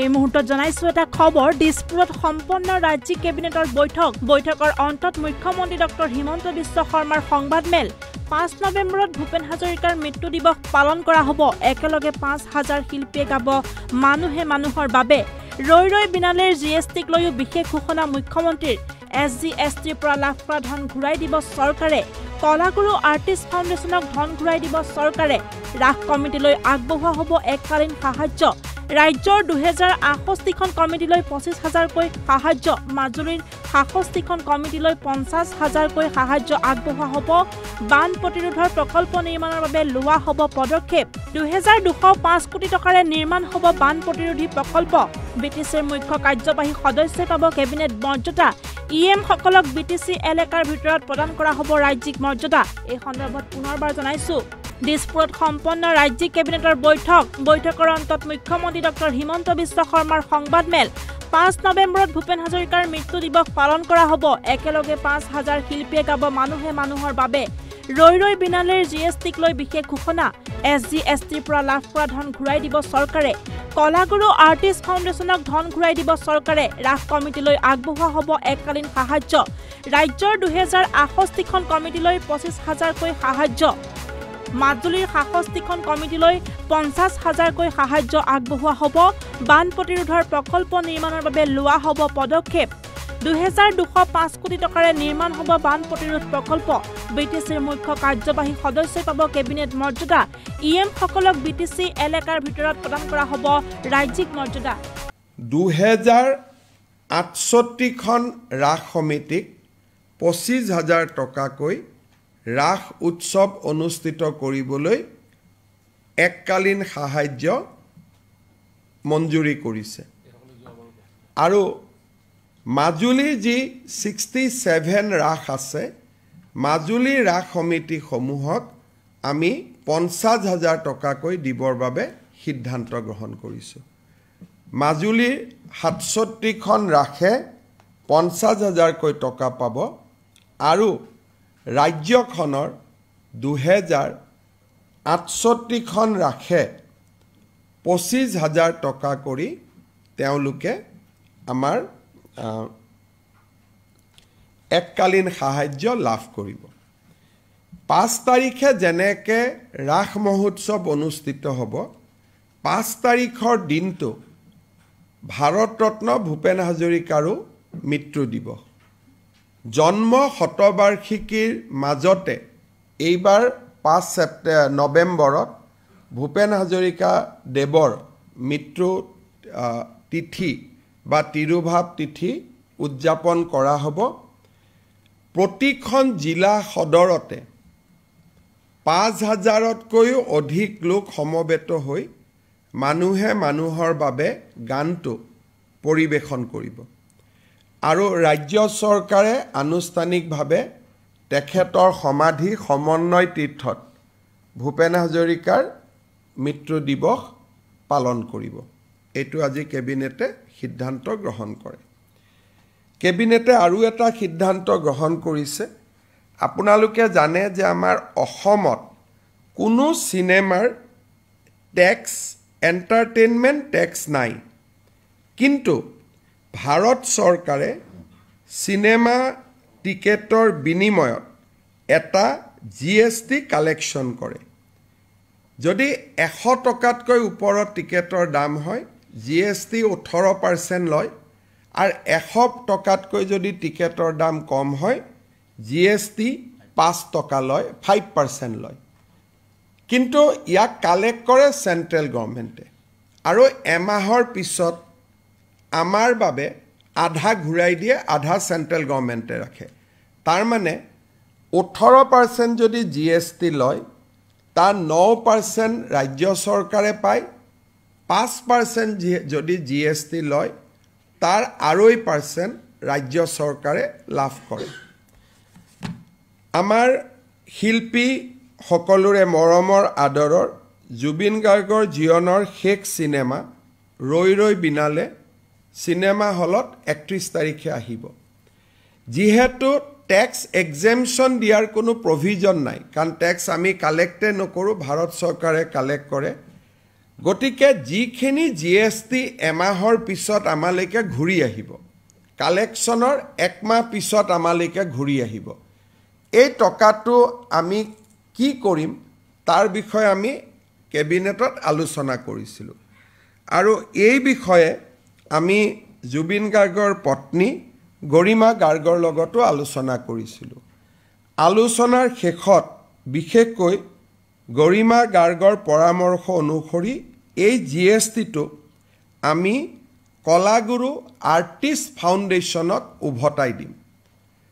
এই মুহূৰ্তত জনাইছো এটা খবৰ দিছপুৰত সম্পন্ন ৰাজ্যিক কেবিনেটৰ বৈঠকৰ অন্তত মুখ্যমন্ত্ৰী ডক্টৰ হিমন্ত বিশ্ব শৰ্মাৰ সংবাদমেল 5 নৱেম্বৰত ভূপেন হাজৰিকাৰ মৃত্যু দিৱস পালন কৰা হ'ব একেলগে 5000 শিল্পীয়ে গাব মানুহে মানুহৰ বাবে ৰৈ ৰৈ বিনালেৰ জিএসটিক লৈও বিশেষ ঘোষণা মুখ্যমন্ত্ৰীৰ SGSTৰ পৰা লাভ কৰা ধন ঘূৰাই দিব চৰকাৰে কলাগুৰু আৰ্টিষ্ট ফাউণ্ডেশ্যনক ধন ঘূৰাই দিব চৰকাৰে ৰাস কমিটিলৈ আগবঢ়োৱা হ'ব এককালীন সাহায্য ৰাজ্যৰ 2068খন কমিটিলৈ 25000কৈ সাহায্য মাজুলীৰ 66খন কমিটিলৈ 50000কৈ সাহায্য আগবঢ়োৱা হ'ব বান প্ৰতিৰোধৰ প্ৰকল্প নিৰ্মাণৰ বাবে লোৱা হ'ব পদক্ষেপ 2205 কোটি টকাৰে নিৰ্মাণ হ'ব বান প্ৰতিৰোধী প্ৰকল্প বিটিচিৰ মুখ্য কাৰ্যবাহী সদস্যই পাব কেবিনেট মৰ্যাদা ইএম সকলক বিটিচি এলেকাৰ ভিতৰত প্ৰদান কৰা হ'ব ৰাজ্যিক মৰ্যাদা এই সন্দৰ্ভত পুনৰবাৰ জনাইছো দিছপুৰত সম্পন্ন ৰাজ্যিক কেবিনেটৰ বৈঠকৰ অন্তত মুখ্যমন্ত্ৰী ডক্টৰ হিমন্ত বিশ্ব শৰ্মাৰ সংবাদমেল 5 নৱেম্বৰত ভূপেন হাজৰিকাৰ মৃত্যু দিৱস পালন কৰা হ'ব একেলগে 5000 শিল্পীয়ে গাব মানুহে মানুহৰ বাবে ৰৈ ৰৈ বিনালেৰ জিএসটিক লৈ বিশেষ ঘোষণা SGSTৰ পৰা লাভ কৰা ধন ঘূৰাই দিব চৰকাৰে কলাগুৰু আৰ্টিষ্ট ফাউণ্ডেশ্যনক ধন ঘূৰাই দিব চৰকাৰে ৰাস কমিটিলৈ আগবঢ়োৱা হ'ব এককালীন সাহায্য ৰাজ্যৰ 2068খন কমিটিলৈ 25000কৈ সাহায্য মাজুলীৰ 66খন কমিটিলৈ 50000কৈ সাহায্য আগবঢ়োৱা হ'ব বান প্ৰতিৰোধৰ প্ৰকল্প নিৰ্মাণৰ বাবে লোৱা হ'ব পদক্ষেপ 2205 কোটি টকাৰে নিৰ্মাণ হ'ব বান প্ৰতিৰোধ প্ৰকল্প বিটিচিৰ মুখ্য কাৰ্যবাহী সদস্যই পাব কেবিনেট মৰ্যাদা ইএম সকলক বিটিচি এলেকাৰ ভিতৰত প্ৰদান কৰা হ'ব ৰাজ্যিক মৰ্যাদা 2068খন ৰাস সমিতিক 25000 টকাকৈ ৰাস উৎসৱ অনুষ্ঠিত কৰিবলৈ এককালীন সাহায্য মঞ্জুৰি কৰিছে আৰু মাজুলীৰ যি 67 ৰাস আছে মাজুলী ৰাস সমিতি সমূহক আমি 50000 টকাকৈ দিবৰ বাবে সিদ্ধান্ত গ্ৰহণ কৰিছো মাজুলীৰ 67খন ৰাখে 50000কৈ টকা পাব আৰু ৰাজ্যখনৰ 2068খন ৰাখে 25000 টকা কৰি তেওঁলোকে আমাৰ এককালীন সাহায্য লাভ কৰিব 5 তাৰিখে যেনেকে ৰাস মহোৎসৱ অনুষ্ঠিত হ'ব 5 তাৰিখৰ দিনটো ভাৰতৰত্ন ভূপেন হাজৰিকাৰো মৃত্যু দিৱস জন্ম শতবাৰ্ষিকীৰ মাজতে এইবাৰ 5 নৱেম্বৰত ভূপেন হাজৰিকা দেৱৰ মৃত্যু তিথি বা তিৰুভাৱ তিথি উদযাপন কৰা হ'ব প্ৰতিখন জিলা সদৰতে 5000তকৈও অধিক লোক সমবেত হৈ মানুহে মানুহৰ বাবে গানটো পৰিবেশন কৰিব আৰু ৰাজ্য চৰকাৰে আনুষ্ঠানিকভাৱে তেখেতৰ সমাধি সমন্বয় তীৰ্থত ভূপেন হাজৰিকাৰ মৃত্যু দিৱস পালন কৰিব এইটো আজি কেবিনেটে সিদ্ধান্ত গ্ৰহণ কৰে কেবিনেটে আৰু এটা সিদ্ধান্ত গ্ৰহণ কৰিছে আপোনালোকে জানে যে আমাৰ অসমত কোনো সিনেমাৰ ট্যাক্স এন্টাৰটেইনমেন্ট ট্যাক্স নাই কিন্তু ভাৰত চৰকাৰে সিনেমা টিকেটৰ বিনিময়ত এটা জিএসটি কালেকশ্যন কৰে যদি 100 টকাতকৈ ওপৰত টিকেটৰ দাম হয় জিএসটি 18% লয় আৰু 100 টকাতকৈ যদি টিকেটৰ দাম কম হয় জিএসটি 5 টকা লয় 5% লয় কিন্তু ইয়াক কালেক্ট কৰে সেন্ট্ৰেল গভৰ্নমেণ্টে আৰু এমাহৰ পিছত আমাৰ বাবে আধা ঘূৰাই দিয়ে আধা সেন্ট্ৰেল গভৰ্নমেণ্টে ৰাখে তাৰ মানে 18% যদি জিএসটি লয় তাৰ 9% ৰাজ্য চৰকাৰে পায় 5% যদি জিএসটি লয় তাৰ 2% ৰাজ্য চৰকাৰে লাভ কৰে আমাৰ শিল্পী সকলোৰে মৰমৰ আদৰৰ জুবিন গাৰ্গৰ জীৱনৰ শেষ সিনেমা ৰৈ ৰৈ বিনালে সিনেমা হলত 31 তাৰিখে আহিব যেহেতু ট্যাক্স এক্সেম্পশন দিয়াৰ কোনো প্ৰভিজন নাই কাৰণ ট্যাক্স আমি কালেক্টে নকৰো ভাৰত চৰকাৰে কালেক্ট কৰে গতিকে যিখিনি GST এমাহৰ পিছত আমালৈকে ঘূৰি আহিব, কালেকশ্যনৰ একমাহ পিছত আমালৈকে ঘূৰি আহিব, এই টকাটো আমি কি কৰিম তাৰ বিষয়ে আমি কেবিনেটত আলোচনা কৰিছিলোঁ। আৰু এই বিষয়ে আমি জুবিন গাৰ্গৰ পত্নী গৰিমা গাৰ্গৰ লগতো আলোচনা কৰিছিলোঁ। আলোচনাৰ শেষত বিশেষকৈ গৰিমা গাৰ্গৰ পৰামৰ্শ অনুসৰি এই GSTটো আমি কলাগুৰু আৰ্টিষ্ট ফাউণ্ডেশ্যনক উভতাই দিম।